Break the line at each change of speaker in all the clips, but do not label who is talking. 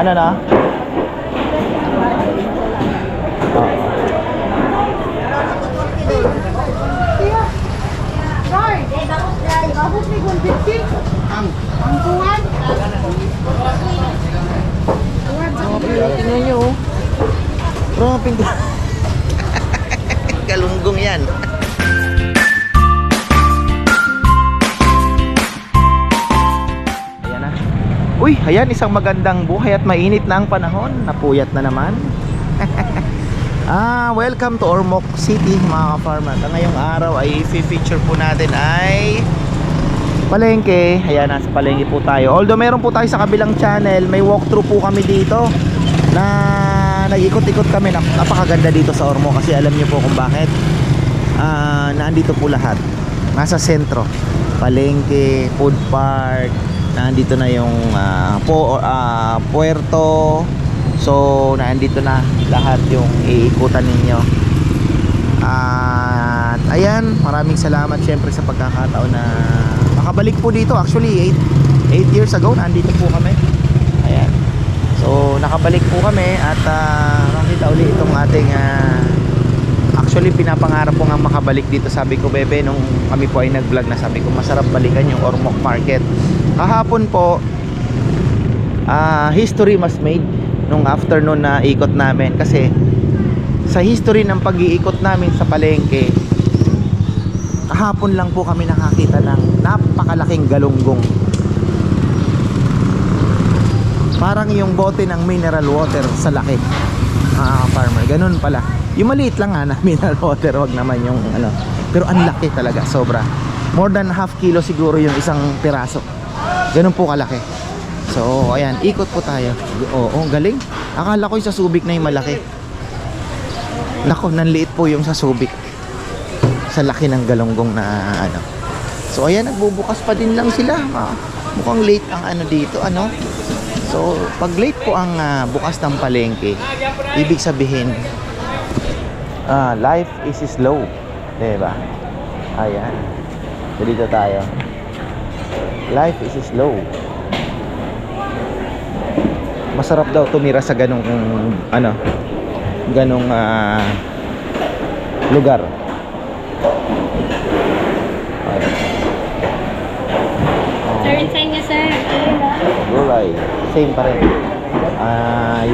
Ano na? Oo. Tingnan nyo, oh. Grabe. Galunggong yan. Ayan na. Uy, ayan, isang magandang buhay at mainit na ang panahon. Napuyat na naman. Welcome to Ormoc City, mga ka-farmer. Ngayong araw ay i-feature po natin ay palengke. Ayan, nasa palengke po tayo. Although meron po tayo sa kabilang channel, may walkthrough po kami dito na nag-ikot-ikot kami. Napakaganda dito sa Ormoc kasi alam niyo po kung bakit. Naandito po lahat. Nasa sentro. Palengke, food park, nandito na yung puerto. So nandito na lahat yung iikutan ninyo. At ayan, maraming salamat syempre sa pagkakataon na makabalik po dito. Actually 8 years ago nandito po kami. Ayan. So nakabalik po kami at nakita ulit itong ating actually pinapangarap ko nga makabalik dito. Sabi ko, Bebe, nung kami po ay nag-vlog na, sabi ko masarap balikan yung Ormoc Market. Kahapon po history was made nung afternoon na ikot namin, kasi sa history ng pag-iikot namin sa palengke, kahapon lang po kami nakakita ng napakalaking galunggong. Parang yung bote ng mineral water sa laki, farmer. Ganun pala. Yung maliit lang na mineral water, wag naman yung ano. Pero ang laki talaga, sobra. More than half kilo siguro yung isang piraso. Ganun po kalaki. So ayan, ikot po tayo. Oo, galing. Akala ko yung sa Subic na yung malaki. Nako, nanliit po yung sa Subic. Sa laki ng galunggong na ano. So ayan, nagbubukas pa din lang sila. Mukhang late ang ano dito, ano. So pag late po ang bukas ng palengke, ibig sabihin life is slow, diba? Ayan, so dito tayo. Life is slow. Masarap daw tumira sa ganong ano, ganong lugar.
Sir, inside niya, sir.
Gulay, same pa rin.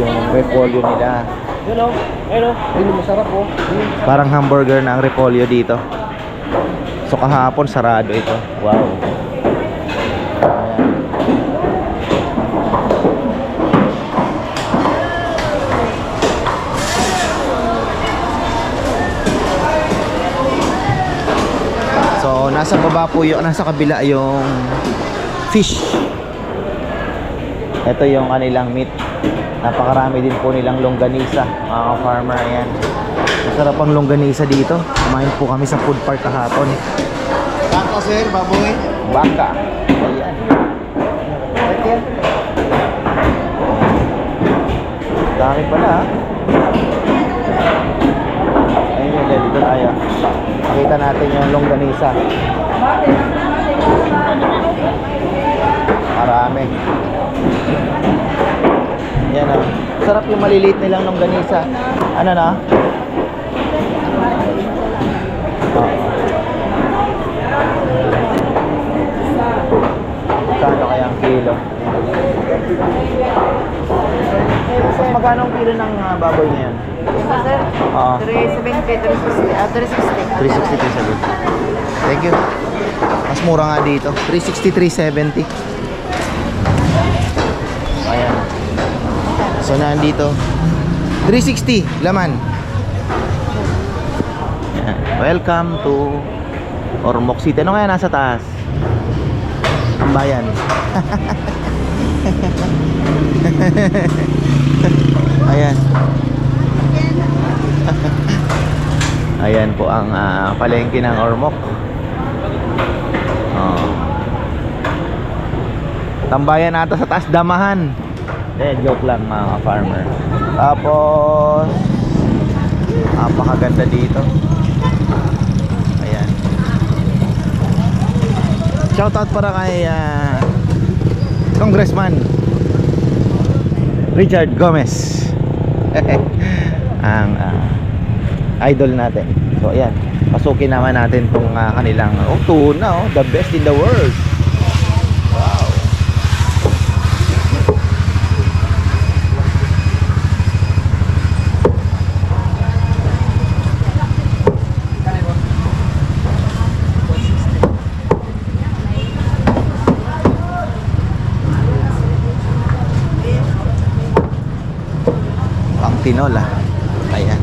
Yung repolyo nila.
Hello, masarap po.
Parang hamburger na ang repolyo dito. So kahapon sarado ito. Wow. Ayan. So nasa baba po yung, nasa kabila yung fish. Ito yung kanilang meat. Napakarami din po nilang longganisa, mga farmer. Ayan, masarap ang longganisa dito. Kumain po kami sa food park kahapon.
Baka sir, baboy.
Baka. Ayan. Ayan. Dami pala, ha? Ayun, dito tayo. Makita natin yung longganisa. Marami. Yan, sarap yung maliliit nilang longganisa. Ano na? Magkano kaya ang kilo? Mas magkano ang kilo ng baboy ngayon?
Sir, 370, 360, 360.
360, 370. Thank you. Mas mura nga dito. 360, 370. Ayan. So nandito 360 laman. Yan. Welcome to Ormoc City. Ano kaya nasa taas? Ang bayan. Ayan. Ayan po ang palengke ng Ormoc. Tambayan ata sa taas, damahan. Joke lang, mga farmer. Tapos napakaganda dito. Ayan. Shoutout para kay Congressman. Richard Gomez. Ang idol natin. So ayan, pasukin naman natin tong kanilang tuna, the best in the world. Wow. Pang tinola. Ayan.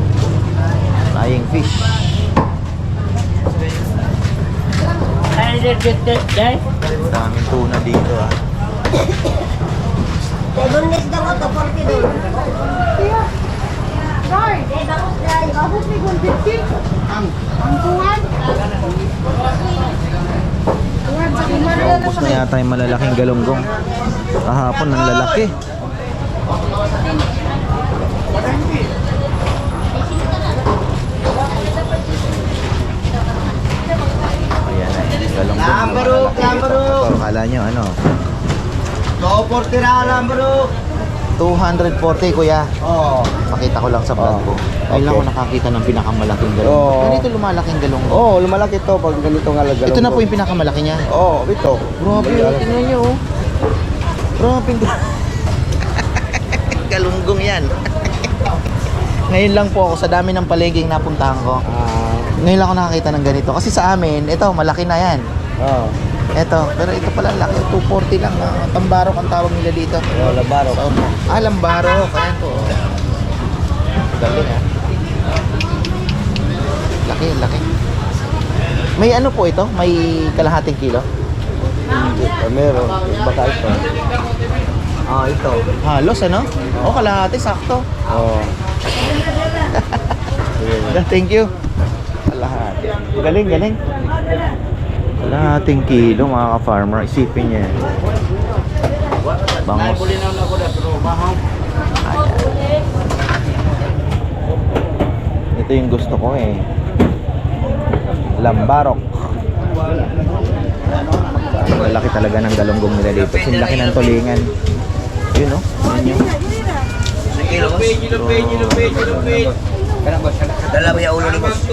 Flying fish. Daming tuna dito
Boneless daw ito, 40 doon. Lord, bakit dahil? Abot may 150? Ang tungan? Tungan sa kumara.
Ubus na yata yung malalaking galunggong. Kahapon ang lalaki. Ayan galunggong.
Lambarok, lambarok.
Akala nyo ano?
240 na lambarok.
240 kuya.
Oo.
Pakita ko lang sa vlog ko. Ayun lang ako nakakita ng pinakamalaking galunggong.
Oo.
Ganito lumalaking galunggong.
Oo, lumalaki to pag ganito nga lagalo.
Ito na po yung pinakamalaki niya.
Oo, ito.
Grabe, tingnan nyo. Grabe. Galunggong yan. Ngayon lang po ako sa dami ng paliging napuntahan ko. Ngayon lang ako nakakita ng ganito. Kasi sa amin, ito, malaki na yan.
Oo.
Ito, pero ito pala laki. 240 lang. Tambarok ang tawag nila dito.
Oo, labarok.
Lambarok. Ayan po. Galing Laki, laki. May ano po ito? May kalahating kilo?
Hindi. Meron. Baka ito. Ito.
Halos ano? Kalahati, sakto.
Oo.
Thank you. Kalahati. Galing, galing. Kalahating kilo mga ka-farmer. Isipin niya. Bangos. Ayan. Ito yung gusto ko Lambarok. Malaki talaga ng galunggong nila dito. Sinlaki ng tulingan. Yun Yun yun.
Dala mo yung ulo ni boss.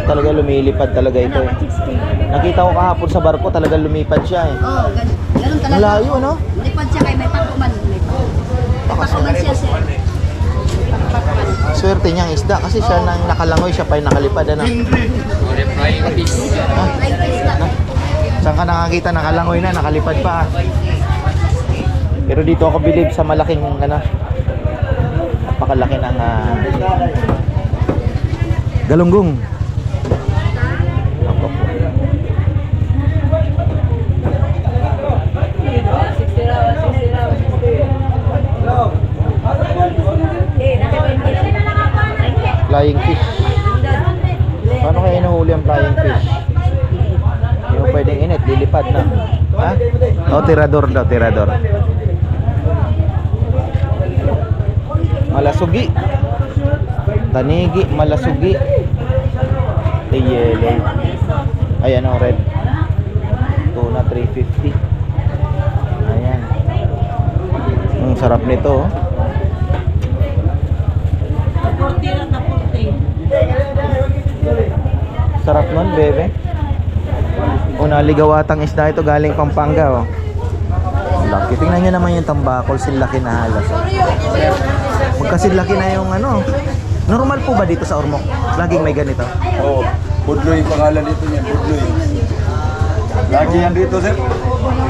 Talaga lumilipad talaga ito Nakita ko kahapon sa barko, talaga lumipad siya
Oo, ganun talaga.
Malayo, no?
Lipad siya kay may pakuman. May pakuman siya sir.
Swerte niya ang isda kasi siya nang nakalangoy, siya pa yung nakalipad
Flying fish lang.
Saan ka nakakita nakalangoy na, nakalipad pa Pero dito ako bilib sa malaking napakalaki ng galunggong. Flying fish. Paano kaya inuhuli ang flying fish? Hindi mo pwedeng init, lilipad na. Ha? Tirador daw, tirador. Malasugi. Tanigi, malasugi. Yellow. Ayan red. Tuna 350. Ayan. Ang sarap nito Sarap nun, bebe. Naligaw atang isda ito galing Pampanga Laki. Tingnan nyo naman yung tambakol, silaki na halos. Magkasilaki na yung Normal po ba dito sa Ormoc? Laging may ganito?
Oo. Budloy pangalan dito niya, Budloy. Lagi yan dito, sir.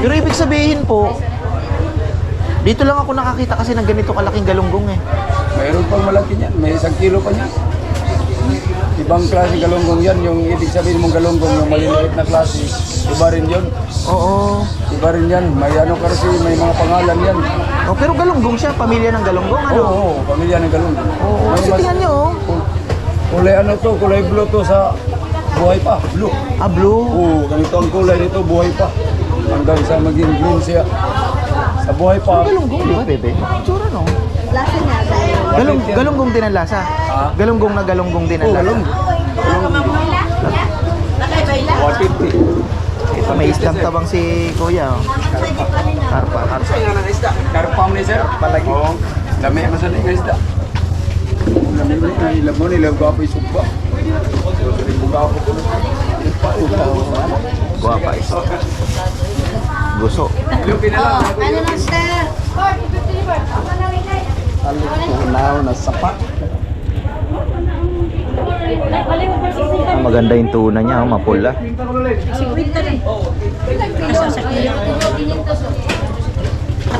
Pero ibig sabihin po, dito lang ako nakakita kasi ng ganito kalaking galunggong
Mayroon pang malaki niyan, may 1 kilo pa niyan. Ibang klase galunggong yan, yung ibig sabihin mong galunggong, yung maliliit na klase, iba rin yun.
Oo.
Iba rin yan, may kasi may mga pangalan yan.
Pero galunggong siya, pamilya ng galunggong
Oo, pamilya ng galunggong.
Oo, kasi tingnan nyo
Kulay kulay blue to sa buhay pa, blue.
Blue.
Oo, ganito ang kulay nito, buhay pa. Hanggang sa maging green siya. Sa buhay pa.
Galunggong, di ba, bebe? Tsura
Lasa niya.
Galunggong din ang lasa.
Ha?
Galunggong na galunggong din ang
Oo,
lasa.
galunggong.
Isdang tabang si Kuya. Oh. Karpa, karpa.
Saya nga ng isda. Karpam ni sir. Palagi. Oo. Dami ang masaling ng isda. Dami na ilam mo. Ilam ko ako isugba.
Guwapa isa. Guso.
Ano lang, sir?
Tunaw na sapa.
Maganda yung tuna niya, oh, mapula.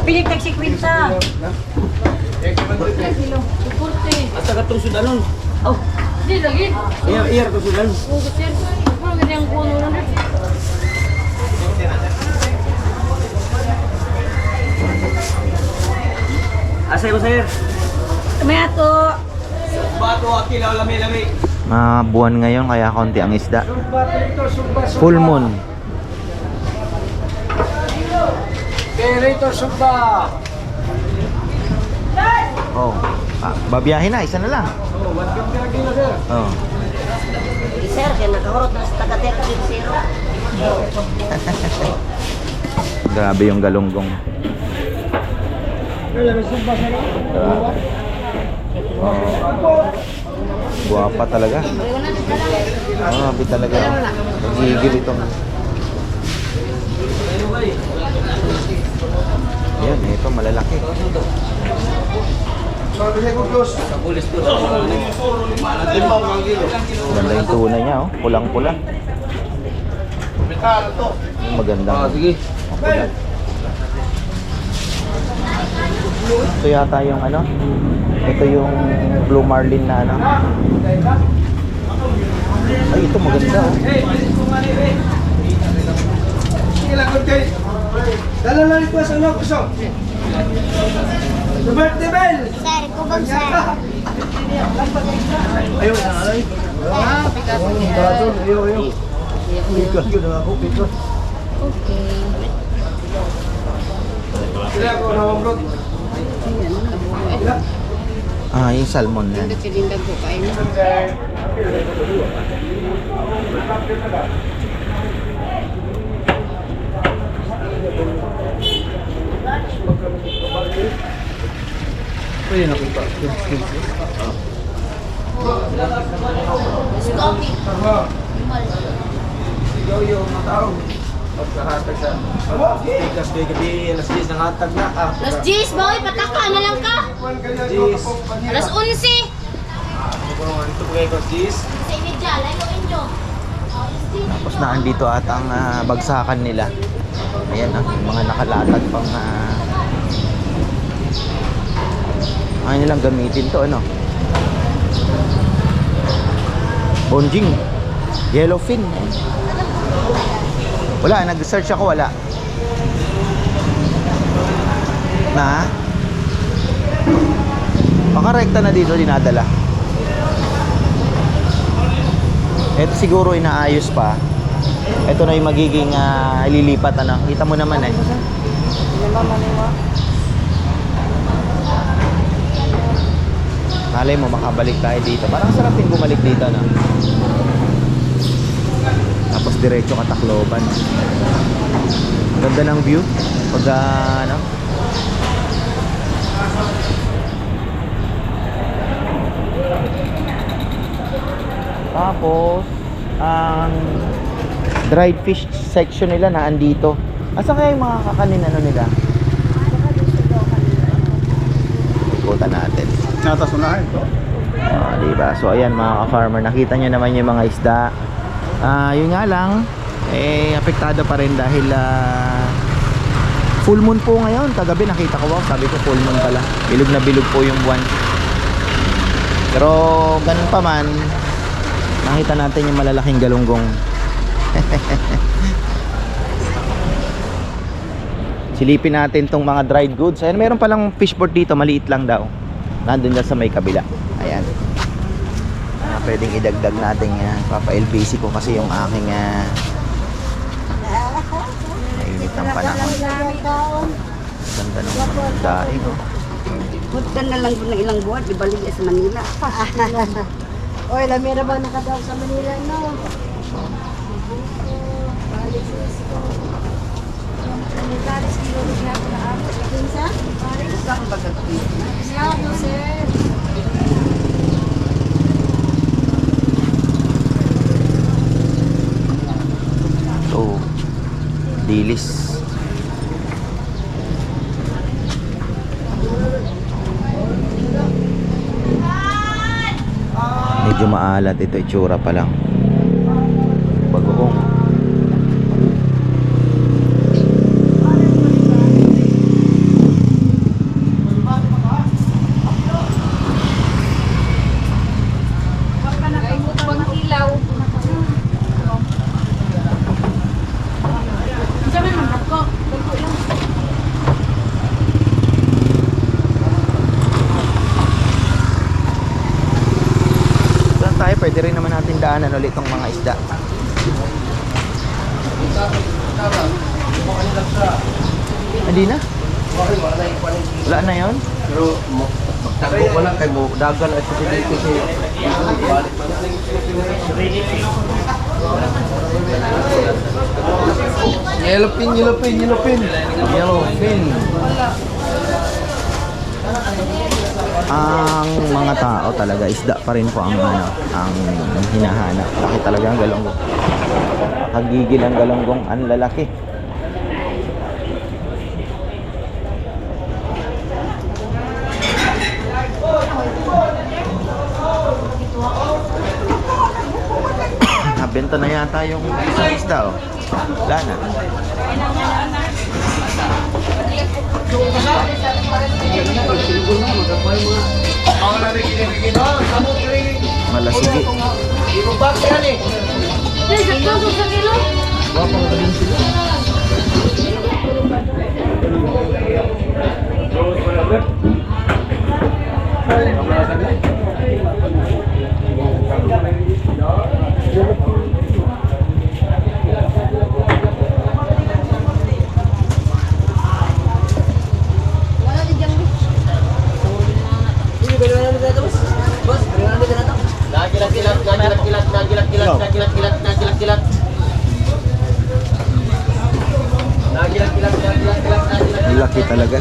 Pilit tag si Quinta.
Asa ka itong sudanon?
Oh, di lagi.
Iyar itong sudanon.
Oh, sir. Parang ganyan ang kuno lang.
Asay mo sir?
May ato.
Bato akilaw lami-lami.
Buwan ngayon kaya konti ang isda. Full moon.
Operator sumba.
Oh. Babiyahin na, isa na lang.
Oh, 150 na kilo sir.
Oh.
Sir, kaya nakahurot na sa taga-tek zero.
Grabe yung galunggong. Grabe. Oh. Guwapa talaga. Grabe talaga. Nagigil itong. Yan, ito malalaki. Ganda yung tuna niya, oh. Pulang-pula. Maganda.
Sige.
Pula. Ito yata yung ano. Ito yung blue marlin na ano. Ay, ito maganda, oh.
Dala lang ito sa ano, kusok. Robert Debel!
Sir, kubag sir.
Ayaw na, alay. Ayaw. Pikas yun na ako, pikas.
Okay.
Sila ako na wamrot.
Yung salmon yan.
Silindag ko kayo.
Pwede na kita. Ikaw yung matao. Pagkahatag sa pikas kay gabi, alas 10 ng hatag na.
Alas 10, boy, pataka na lang ka.
10.
Alas 11.
Ito po kayo ko 10.
Sa imedya, layuin nyo.
Tapos na andito ata ang bagsakan nila. Ayan, yung mga nakalatag pang ayaw nilang gamitin to, ano? Bonjing. Yellowfin. Wala, nag-search ako, wala. Na? Baka rekta na dito dinadala. Ito siguro inaayos pa. Ito na yung magiging ililipat, ano? Kita mo naman eh. Malay mo makabalik tayo dito. Parang sarap din bumalik dito, no? Tapos diretso ka Tacloban. Ganda ng view pag ano. Tapos ang dried fish section nila na andito. Asa kaya yung mga kakanin ano nila? Ikutan natin.
Natas unahin to.
Diba? So ayan mga ka-farmer, nakita nyo naman yung mga isda. Yun nga lang, apektado pa rin dahil full moon po ngayon. Kagabi nakita ko, wow, sabi ko full moon pala. Bilog na bilog po yung buwan. Pero ganun pa man, nakita natin yung malalaking galunggong. Silipin natin tong mga dried goods. Ayan, meron palang fishboard dito, maliit lang daw. Nandun dyan sa may kabila. Ayan. Pwedeng idagdag natin papa-LBC ko kasi yung aking mainit ng panahon. Ganda ng daing, oh.
Punta na lang doon ng ilang buwan, ibalik sa Manila.
Oy, lamira ba nakadaw sa Manila, no?
dilis. Medyo maalat ito, itsura pa lang. Bagoong. Saan tayo? Pwede rin naman natin daanan ulit itong mga isda. Hindi na? Wala na yun?
Pero magtakbo pa lang kay mo dagan at dito si Yellowfin.
Ang mga tao talaga, isda pa rin po ang ang hinahanap. Laki talaga ang galonggong. Kagigil ang galonggong, ang lalaki. Nabenta na yata yung isang isda, oh. Wala na. Malasigi. Laki talaga.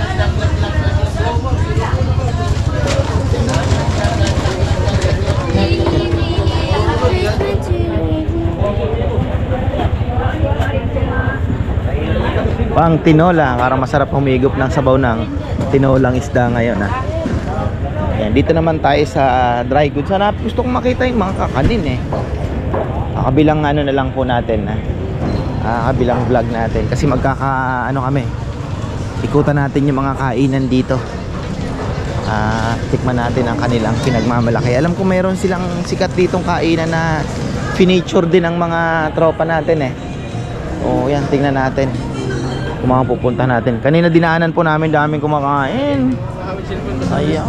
Pang tinola, para masarap humigop ng sabaw ng tinolang isda ngayon, ha. Ayan, dito naman tayo sa dry goods. Sana gusto kong makita yung mga kakanin, eh. Kabilang ano na lang po natin, ha. Kabilang vlog natin kasi ano kami, ikutan natin yung mga kainan dito. Tikman natin ang kanilang pinagmamalaki. Alam ko mayroon silang sikat ditong kainan na finiture din ng mga tropa natin, eh. O yan, tingnan natin kung mga pupunta natin. Kanina dinaanan po namin, daming kumakain. Ayan,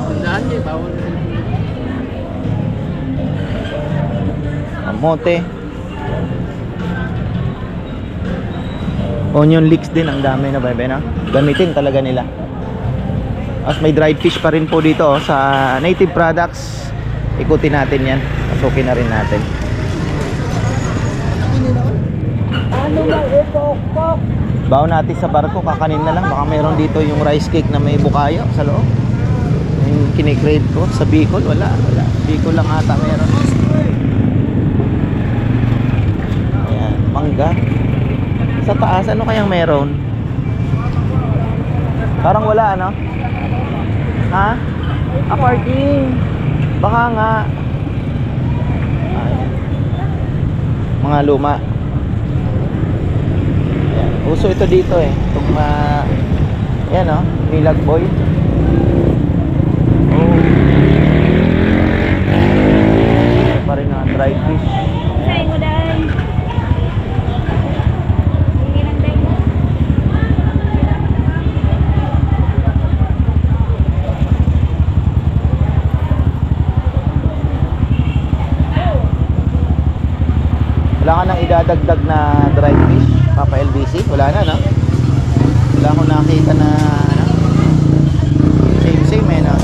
kamote, onion leeks din, ang dami na, bebe, na gamitin talaga nila. As may dried fish pa rin po dito, oh, sa Native Products. Ikutin natin yan, pasukin na rin natin. Baon natin sa barko, kakanin na lang. Baka mayroon dito yung rice cake na may bukayo sa loob. Yung kinikrave ko sa Bicol, wala. Bicol lang ata meron. Ayan, mangga. Sa taas, ano kayang meron? Parang wala, ano? Ha? Parking. Baka nga. Ayan. Mga luma. Ayan. Uso ito dito, eh. Itong yan, oh, nilag boy. Oh. Ito pa rin, dried fish. Ayan. Wala ka nang idadagdag na dried fish, Papa LBC? Wala na, no? Wala akong nakita na same, eh, no?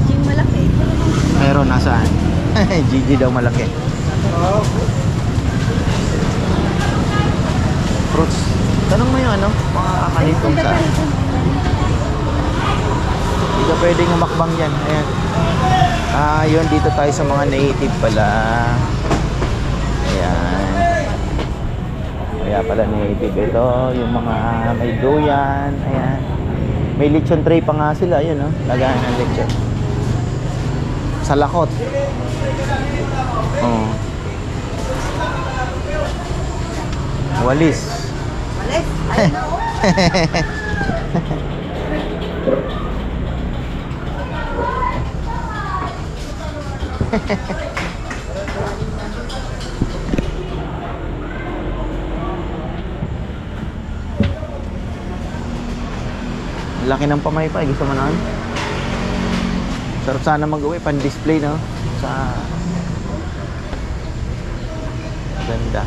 Yung malaki.
Meron, nasaan? Gigi daw malaki. Fruits. Tanong mo yung ano, mga kalitong saan. Hindi ka pwedeng umakbang yan. Ayan. Yun, dito tayo sa mga native pala. Ayan. Kaya pala native ito, yung mga may duyan, ayan. May lechon tray pa nga sila, yun oh, lagayan ng lechon. Sa lakot. Oh. Walis.
Alis, ayun na oh.
Laki ng pamaypay, gusto mo na? Sarap sana mag-uwi, pan-display, no? Sa ganda.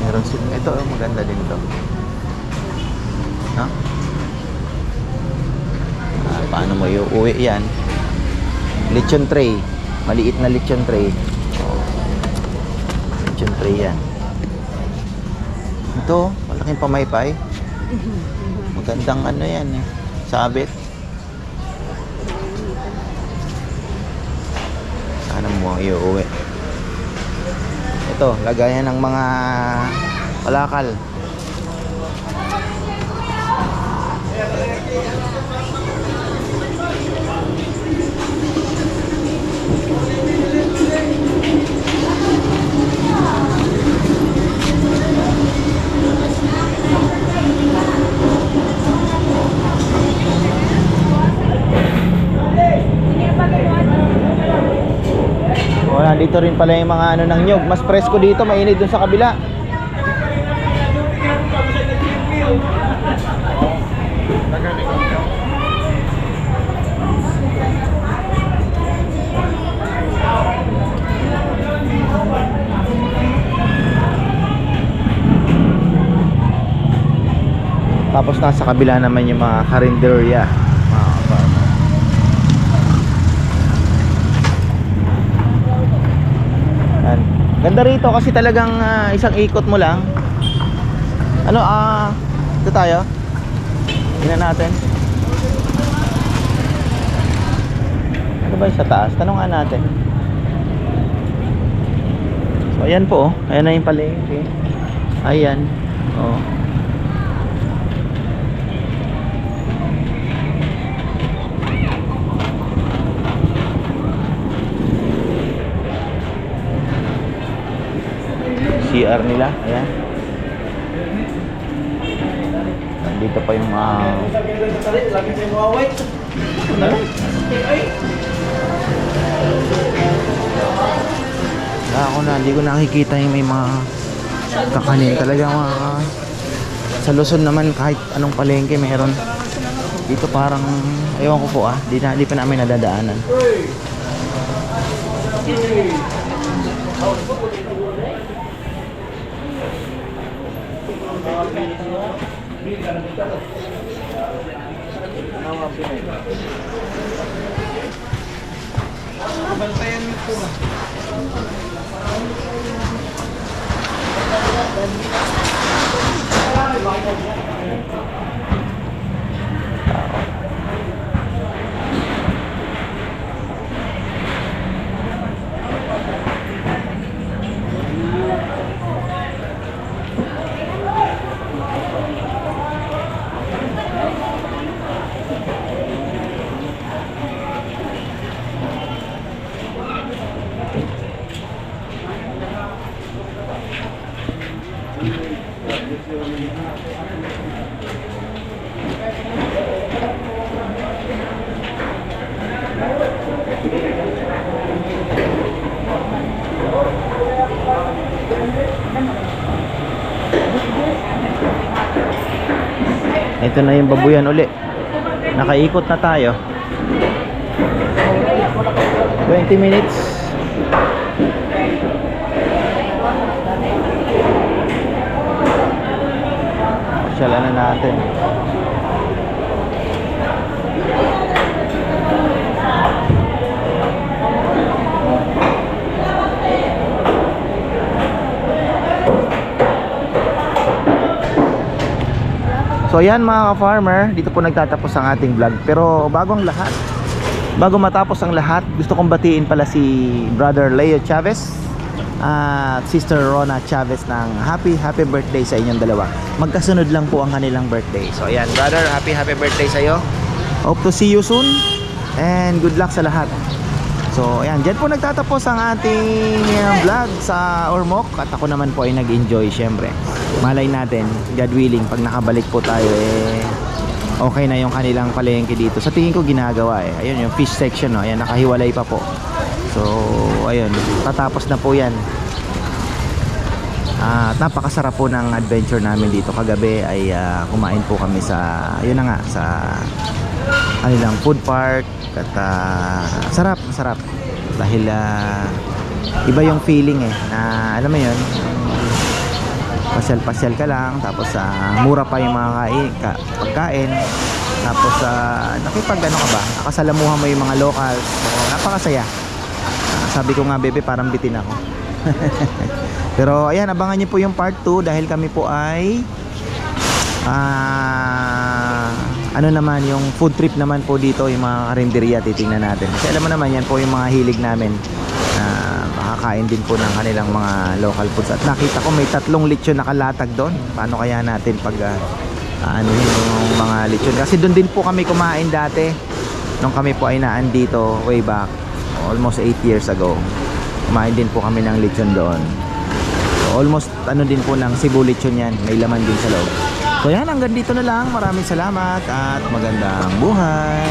Meron silang ito, oh, maganda din ito. No? Paano mo iuwi yan? Lechon tray. Maliit na lechon tray. Oh. Lechon tray yan. Ito, malaking pamaypay. Magandang ano yan eh. Sabit. Sana mo iuwi. Ito, lagayan ng mga kalakal. Wala, dito rin pala yung mga ano ng nyog. Mas presko dito, mainit dun sa kabila. Tapos nasa kabila naman yung mga karinderya. Mga farmer. Yan. Ganda rito kasi talagang isang ikot mo lang. Ano, ito tayo. Tingnan natin. Ano ba yung sa taas? Tanungan natin. So, ayan po. Ayan na yung palengke. Ayan. Oh. CR nila, ayan. Nandito pa yung hindi ko nakikita yung may mga kakanin talaga mga sa Luzon naman kahit anong palengke meron. Dito parang ewan ko po di pa namin nadadaanan. Ito na yung babuyan uli. Nakaikot na tayo. 20 minutes. Pasyalan na natin. So yan mga ka-farmer, dito po nagtatapos ang ating vlog. Pero bago ang lahat, Bago matapos ang lahat, gusto kong batiin pala si Brother Leo Chavez at Sister Rona Chavez ng happy birthday sa inyong dalawa. Magkasunod lang po ang kanilang birthday. So ayan, brother, happy birthday sa iyo. Hope to see you soon and good luck sa lahat. So ayan, dyan po nagtatapos ang ating vlog sa Ormoc at ako naman po ay nag-enjoy syempre. Malay natin, God willing, pag nakabalik po tayo okay na yung kanilang palengke dito. Sa tingin ko ginagawa ayun yung fish section, no? Ayan, nakahiwalay pa po. So ayun, tatapos na po yan. At napakasarap po ng adventure namin dito. Kagabi ay kumain po kami sa, yun na nga, sa kanilang food park. At sarap dahil iba yung feeling na alam mo yun, pasyal ka lang, tapos mura pa yung mga pagkain, tapos nakipag-ano ka ba, nakasalamuhan mo yung mga locals. So napakasaya. Sabi ko nga, bebe, parang bitin ako. Pero ayan, abangan nyo po yung part 2 dahil kami po ay ano naman, yung food trip naman po dito, yung mga karinderya titingnan natin. Kasi alam mo naman, yan po yung mga hilig namin na makakain din po ng kanilang mga local foods. At nakita ko may 3 lechon nakalatag doon. Paano kaya natin pag ano yung mga lechon? Kasi doon din po kami kumain dati nung kami po ay naandito way back almost 8 years ago. Kumain din po kami ng lechon doon. So almost ano din po ng Cebu lechon yan, may laman din sa loob. So yan, hanggang dito na lang. Maraming salamat at magandang buhay.